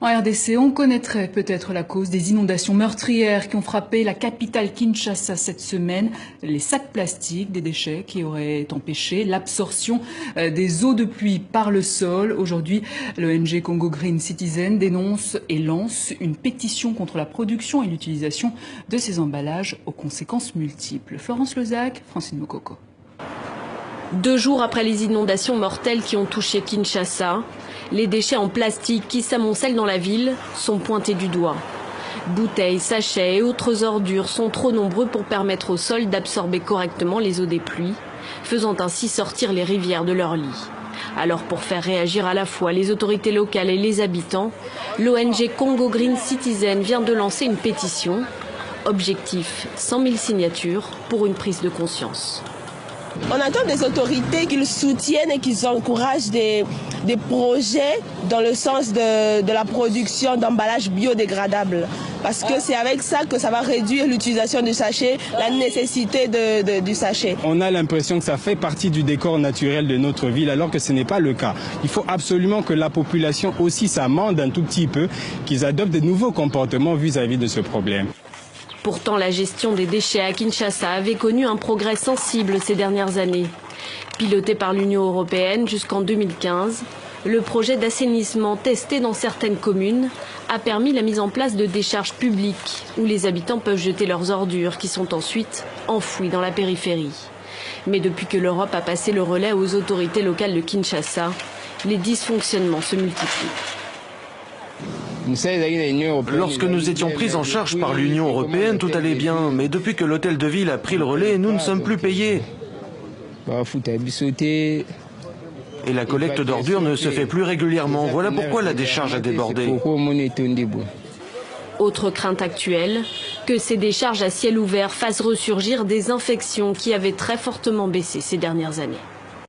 En RDC, on connaîtrait peut-être la cause des inondations meurtrières qui ont frappé la capitale Kinshasa cette semaine. Les sacs plastiques, des déchets qui auraient empêché l'absorption des eaux de pluie par le sol. Aujourd'hui, l'ONG Congo Green Citizen dénonce et lance une pétition contre la production et l'utilisation de ces emballages aux conséquences multiples. Florence Lezac, Francine Mokoko. 2 jours après les inondations mortelles qui ont touché Kinshasa, les déchets en plastique qui s'amoncellent dans la ville sont pointés du doigt. Bouteilles, sachets et autres ordures sont trop nombreux pour permettre au sol d'absorber correctement les eaux des pluies, faisant ainsi sortir les rivières de leur lit. Alors pour faire réagir à la fois les autorités locales et les habitants, l'ONG Congo Green Citizen vient de lancer une pétition. Objectif, 100 000 signatures pour une prise de conscience. On attend des autorités qu'ils soutiennent et qu'ils encouragent des projets dans le sens de la production d'emballages biodégradables. Parce que c'est avec ça que ça va réduire l'utilisation du sachet, la nécessité du sachet. On a l'impression que ça fait partie du décor naturel de notre ville, alors que ce n'est pas le cas. Il faut absolument que la population aussi s'amende un tout petit peu, qu'ils adoptent de nouveaux comportements vis-à-vis de ce problème. Pourtant, la gestion des déchets à Kinshasa avait connu un progrès sensible ces dernières années. Piloté par l'Union européenne jusqu'en 2015, le projet d'assainissement testé dans certaines communes a permis la mise en place de décharges publiques où les habitants peuvent jeter leurs ordures qui sont ensuite enfouies dans la périphérie. Mais depuis que l'Europe a passé le relais aux autorités locales de Kinshasa, les dysfonctionnements se multiplient. Lorsque nous étions pris en charge par l'Union européenne, tout allait bien. Mais depuis que l'hôtel de ville a pris le relais, nous ne sommes plus payés. Et la collecte d'ordures ne se fait plus régulièrement. Voilà pourquoi la décharge a débordé. Autre crainte actuelle, que ces décharges à ciel ouvert fassent ressurgir des infections qui avaient très fortement baissé ces dernières années.